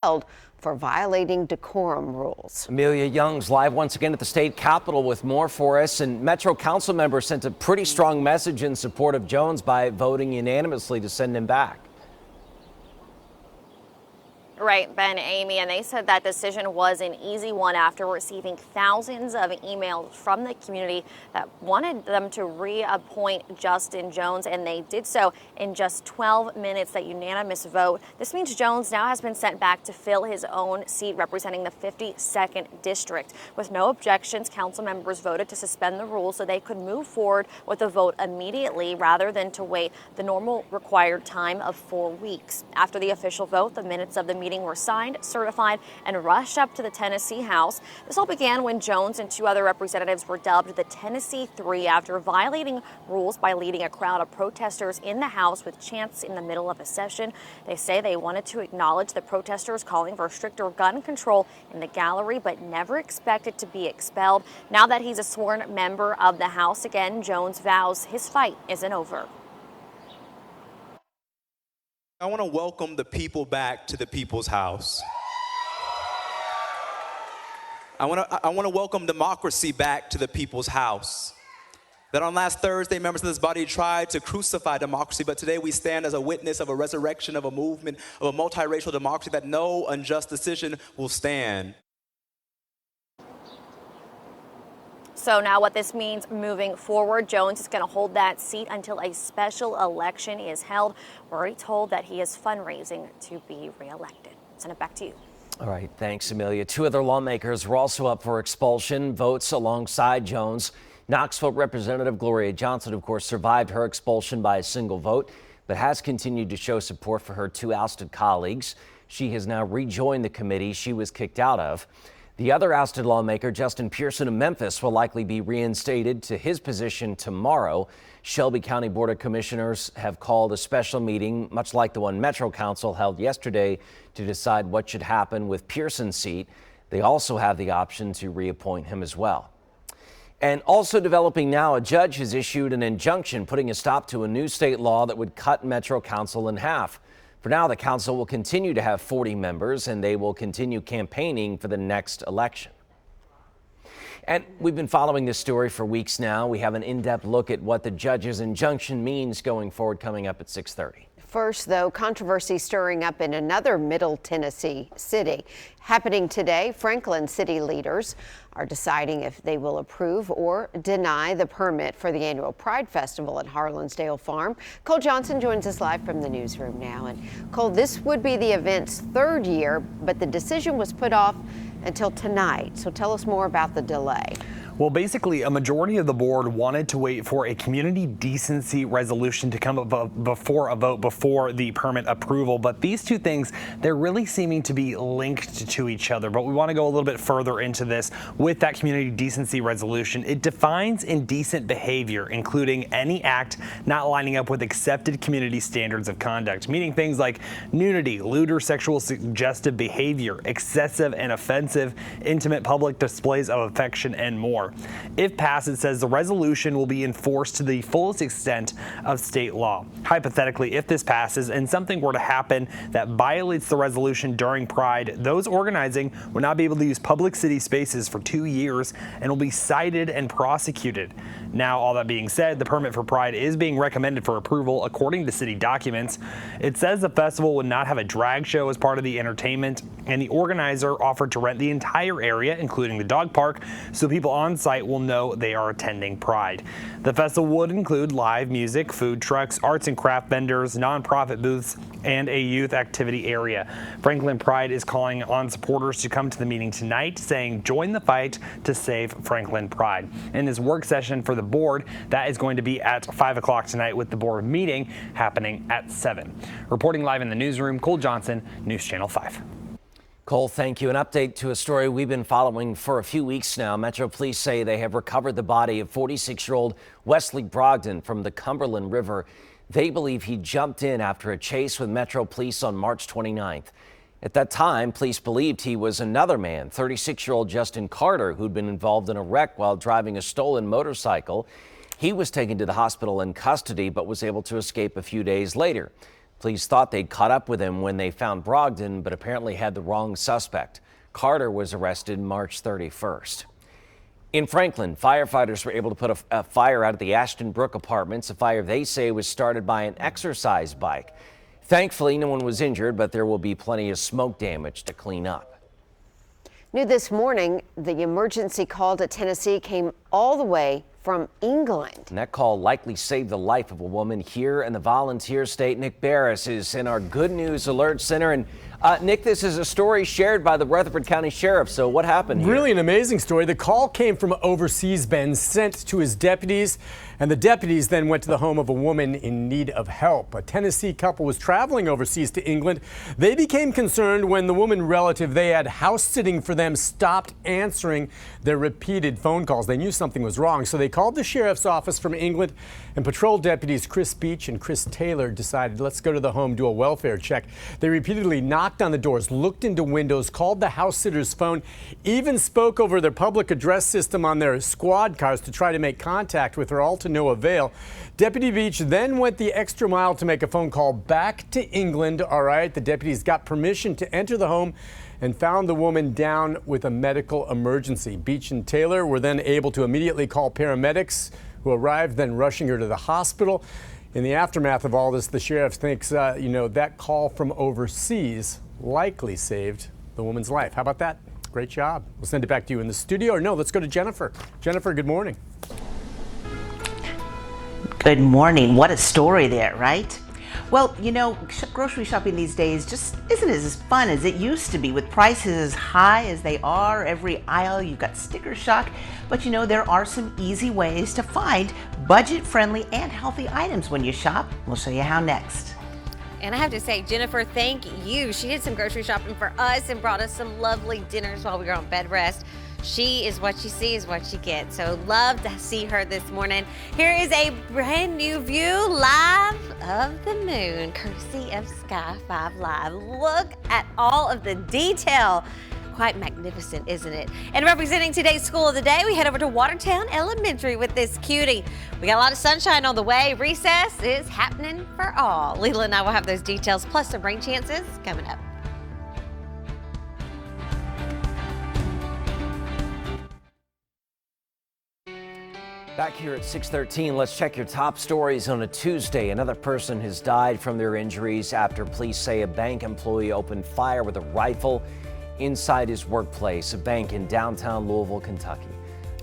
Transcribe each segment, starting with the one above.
for violating decorum rules. Amelia Young's live once again at the state capitol with more for us. And Metro Council members sent a pretty strong message in support of Jones by voting unanimously to send him back. Right, Ben, Amy, and they said that decision was an easy one after receiving thousands of emails from the community that wanted them to reappoint Justin Jones, and they did so in just 12 minutes, that unanimous vote. This means Jones now has been sent back to fill his own seat representing the 52nd District. With no objections, council members voted to suspend the rules so they could move forward with a vote immediately rather than to wait the normal required time of 4 weeks. After the official vote, the minutes of the meeting were signed, certified, and rushed up to the Tennessee House. This all began when Jones and two other representatives were dubbed the Tennessee Three after violating rules by leading a crowd of protesters in the House with chants in the middle of a session. They say they wanted to acknowledge the protesters calling for stricter gun control in the gallery, but never expected to be expelled. Now that he's a sworn member of the House again, Jones vows his fight isn't over. I want to welcome the people back to the people's house. I want to welcome democracy back to the people's house. That on last Thursday, members of this body tried to crucify democracy, but today we stand as a witness of a resurrection of a movement of a multiracial democracy that no unjust decision will stand. So now what this means moving forward, Jones is going to hold that seat until a special election is held. We're already told that he is fundraising to be reelected. Send it back to you. All right, thanks, Amelia. Two other lawmakers were also up for expulsion votes alongside Jones. Knoxville Representative Gloria Johnson, of course, survived her expulsion by a single vote, but has continued to show support for her two ousted colleagues. She has now rejoined the committee she was kicked out of. The other ousted lawmaker, Justin Pearson of Memphis, will likely be reinstated to his position tomorrow. Shelby County Board of Commissioners have called a special meeting, much like the one Metro Council held yesterday, to decide what should happen with Pearson's seat. They also have the option to reappoint him as well. And also developing now, a judge has issued an injunction putting a stop to a new state law that would cut Metro Council in half. For now, the council will continue to have 40 members, and they will continue campaigning for the next election. And we've been following this story for weeks now. We have an in-depth look at what the judge's injunction means going forward, coming up at 6:30. First, though, controversy stirring up in another Middle Tennessee city. Happening today, Franklin city leaders are deciding if they will approve or deny the permit for the annual Pride Festival at Harlansdale Farm. Cole Johnson joins us live from the newsroom now. And Cole, this would be the event's third year, but the decision was put off until tonight. So tell us more about the delay. Well, basically, a majority of the board wanted to wait for a community decency resolution to come up before a vote before the permit approval. But these two things, they're really seeming to be linked to each other. But we want to go a little bit further into this with that community decency resolution. It defines indecent behavior, including any act not lining up with accepted community standards of conduct, meaning things like nudity, lewd or sexual suggestive behavior, excessive and offensive, intimate public displays of affection, and more. If passed, it says the resolution will be enforced to the fullest extent of state law. Hypothetically, if this passes and something were to happen that violates the resolution during Pride, those organizing will not be able to use public city spaces for 2 years and will be cited and prosecuted. Now, all that being said, the permit for Pride is being recommended for approval according to city documents. It says the festival would not have a drag show as part of the entertainment, and the organizer offered to rent the entire area, including the dog park, so people on site will know they are attending Pride. The festival would include live music, food trucks, arts and craft vendors, nonprofit booths, and a youth activity area. Franklin Pride is calling on supporters to come to the meeting tonight, saying join the fight to save Franklin Pride. In this work session for the board, that is going to be at 5 o'clock tonight, with the board meeting happening at 7. Reporting live in the newsroom, Cole Johnson, News Channel 5. Cole, thank you. An update to a story we've been following for a few weeks now. Metro police say they have recovered the body of 46-year-old Wesley Brogdon from the Cumberland River. They believe he jumped in after a chase with Metro police on March 29th. At that time, police believed he was another man, 36-year-old Justin Carter, who'd been involved in a wreck while driving a stolen motorcycle. He was taken to the hospital in custody, but was able to escape a few days later. Police thought they'd caught up with him when they found Brogdon, but apparently had the wrong suspect. Carter was arrested March 31st. In Franklin, firefighters were able to put a fire out at the Ashton Brook Apartments, a fire they say was started by an exercise bike. Thankfully, no one was injured, but there will be plenty of smoke damage to clean up. New this morning, the emergency call to Tennessee came all the way from England. And that call likely saved the life of a woman here in the volunteer state. Nick Barris is in our Good News Alert Center. And Nick, this is a story shared by the Rutherford County Sheriff. So what happened here? Really an amazing story. The call came from overseas, Ben, sent to his deputies, and the deputies then went to the home of a woman in need of help. A Tennessee couple was traveling overseas to England. They became concerned when the woman relative they had house sitting for them stopped answering their repeated phone calls. They knew something was wrong, so they called the sheriff's office from England, and patrol deputies Chris Beach and Chris Taylor decided, let's go to the home, do a welfare check. They repeatedly knocked on the doors, looked into windows, called the house sitter's phone, even spoke over their public address system on their squad cars to try to make contact with her, all to no avail. Deputy Beach then went the extra mile to make a phone call back to England. All right, the deputies got permission to enter the home and found the woman down with a medical emergency. Beach and Taylor were then able to immediately call paramedics who arrived, then rushing her to the hospital. In the aftermath of all this, the sheriff thinks, that call from overseas likely saved the woman's life. How about that? Great job. We'll send it back to you in the studio. Or no, let's go to Jennifer. Jennifer, good morning. Good morning. What a story there, right? Well, grocery shopping these days just isn't as fun as it used to be. With prices as high as they are, every aisle you've got sticker shock. But there are some easy ways to find budget-friendly and healthy items when you shop. We'll show you how next. And I have to say, Jennifer, thank you. She did some grocery shopping for us and brought us some lovely dinners while we were on bed rest. She is what you see is what you get. So love to see her this morning. Here is a brand new view live of the moon, courtesy of Sky 5 Live. Look at all of the detail. Quite magnificent, isn't it? And representing today's school of the day, we head over to Watertown Elementary with this cutie. We got a lot of sunshine on the way. Recess is happening for all. Leela and I will have those details, plus some rain chances coming up. Back here at 6:13, let's check your top stories on a Tuesday. Another person has died from their injuries after police say a bank employee opened fire with a rifle inside his workplace, a bank in downtown Louisville, Kentucky.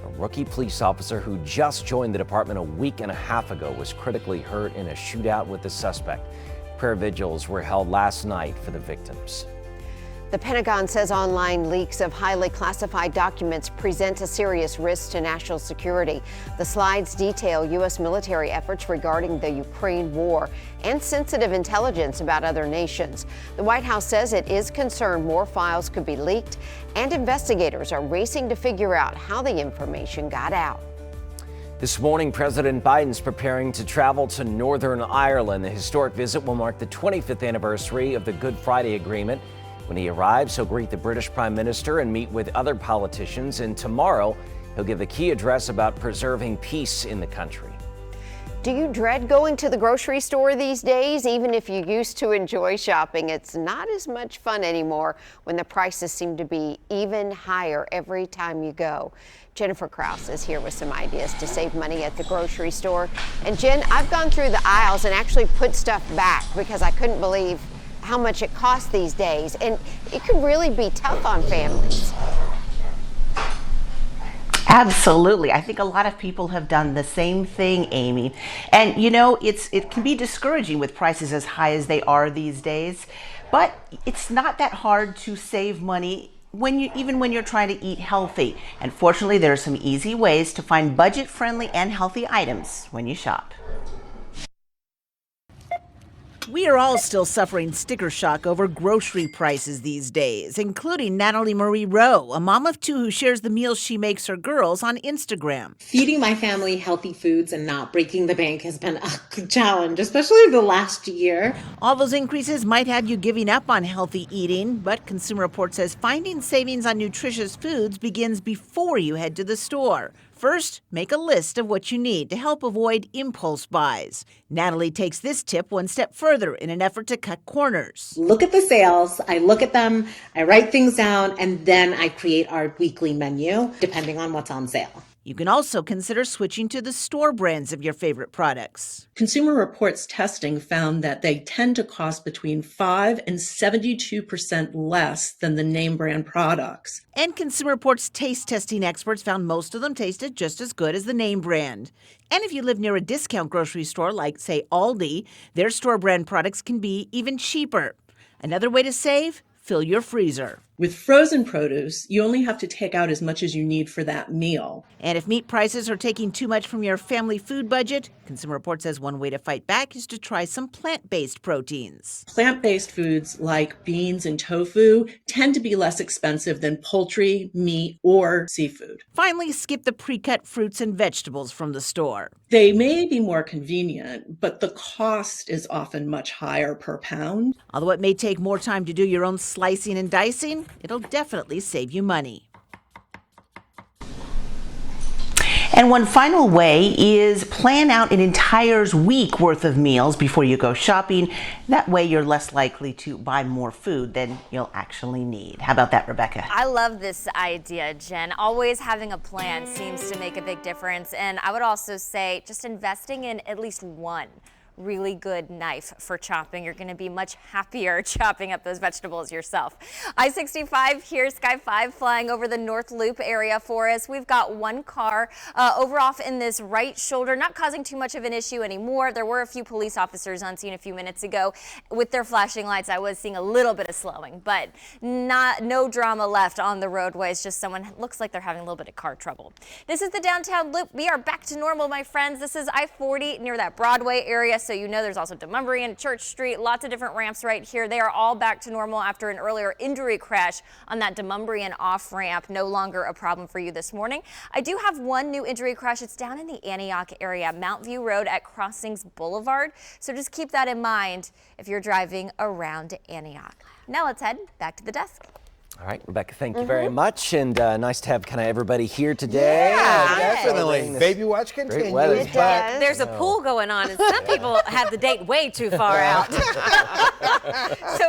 A rookie police officer who just joined the department a week and a half ago was critically hurt in a shootout with the suspect. Prayer vigils were held last night for the victims. The Pentagon says online leaks of highly classified documents present a serious risk to national security. The slides detail U.S. military efforts regarding the Ukraine war and sensitive intelligence about other nations. The White House says it is concerned more files could be leaked, and investigators are racing to figure out how the information got out. This morning, President Biden's preparing to travel to Northern Ireland. The historic visit will mark the 25th anniversary of the Good Friday Agreement. When he arrives, he'll greet the British Prime Minister and meet with other politicians. And tomorrow, he'll give a key address about preserving peace in the country. Do you dread going to the grocery store these days? Even if you used to enjoy shopping, it's not as much fun anymore when the prices seem to be even higher every time you go. Jennifer Kraus is here with some ideas to save money at the grocery store. And Jen, I've gone through the aisles and actually put stuff back because I couldn't believe how much it costs these days, and it could really be tough on families. Absolutely. I think a lot of people have done the same thing, Amy. And it can be discouraging with prices as high as they are these days, but it's not that hard to save money even when you're trying to eat healthy. And fortunately, there are some easy ways to find budget-friendly and healthy items when you shop. We are all still suffering sticker shock over grocery prices these days, including Natalie Marie Rowe, a mom of two who shares the meals she makes her girls on Instagram. Feeding my family healthy foods and not breaking the bank has been a challenge, especially the last year. All those increases might have you giving up on healthy eating, but Consumer Reports says finding savings on nutritious foods begins before you head to the store. First, make a list of what you need to help avoid impulse buys. Natalie takes this tip one step further in an effort to cut corners. Look at the sales, I look at them, I write things down, and then I create our weekly menu depending on what's on sale. You can also consider switching to the store brands of your favorite products. Consumer Reports testing found that they tend to cost between 5 and 72% less than the name brand products. And Consumer Reports taste testing experts found most of them tasted just as good as the name brand. And if you live near a discount grocery store like, say, Aldi, their store brand products can be even cheaper. Another way to save? Fill your freezer. With frozen produce, you only have to take out as much as you need for that meal. And if meat prices are taking too much from your family food budget, Consumer Reports says one way to fight back is to try some plant-based proteins. Plant-based foods like beans and tofu tend to be less expensive than poultry, meat, or seafood. Finally, skip the pre-cut fruits and vegetables from the store. They may be more convenient, but the cost is often much higher per pound. Although it may take more time to do your own slicing and dicing, it'll definitely save you money. And one final way is plan out an entire week worth of meals before you go shopping. That way you're less likely to buy more food than you'll actually need. How about that, Rebecca? I love this idea, Jen. Always having a plan seems to make a big difference. And I would also say just investing in at least one really good knife for chopping. You're going to be much happier chopping up those vegetables yourself. I-65 here, Sky 5 flying over the North Loop area for us. We've got one car over off in this right shoulder, not causing too much of an issue anymore. There were a few police officers on scene a few minutes ago with their flashing lights. I was seeing a little bit of slowing, but no drama left on the roadways. Just someone looks like they're having a little bit of car trouble. This is the downtown loop. We are back to normal, my friends. This is I-40 near that Broadway area. So you know there's also Demonbreun and Church Street, lots of different ramps right here. They are all back to normal after an earlier injury crash on that Demonbreun off ramp. No longer a problem for you this morning. I do have one new injury crash. It's down in the Antioch area, Mount View Road at Crossings Boulevard. So just keep that in mind if you're driving around Antioch. Now let's head back to the desk. All right, Rebecca, thank you very much, and nice to have kind of everybody here today. Yeah, definitely. Baby Watch continues. Weather's back. There's a pool going on, and some people have the date way too far out. So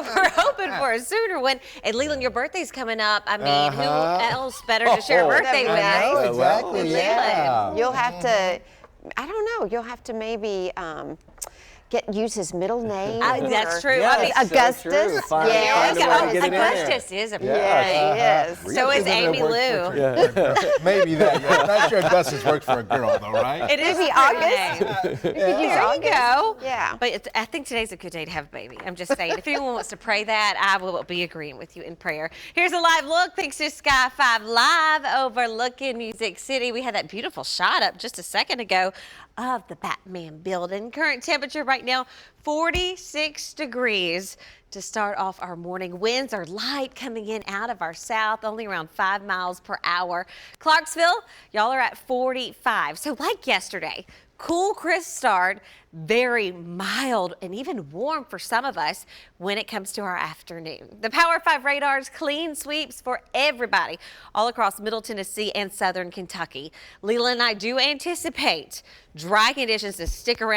we're hoping for a sooner one. And Leland, your birthday's coming up. I mean, who else better to share a birthday with? Exactly, yeah. You'll have to, I don't know, you'll have to maybe use his middle name. That's true. I mean, Yes, Augustus. so true. Find Yeah. a way to get it in there. Augustus is a Yes, he is. So is Amy Lou. Maybe that. Yeah. I'm not sure Augustus works for a girl, though, right? It is Maybe August. There you go. Yeah. But I think today's a good day to have a baby. I'm just saying, if anyone wants to pray that, I will be agreeing with you in prayer. Here's a live look thanks to Sky 5 Live overlooking Music City. We had that beautiful shot up just a second ago of the Batman building. Current temperature right now, 46 degrees to start off our morning. Winds are light coming in out of our south, only around 5 miles per hour. Clarksville, y'all are at 45. So like yesterday, cool, crisp start, very mild and even warm for some of us when it comes to our afternoon. The Power 5 radars, clean sweeps for everybody all across Middle Tennessee and Southern Kentucky. Leland and I do anticipate dry conditions to stick around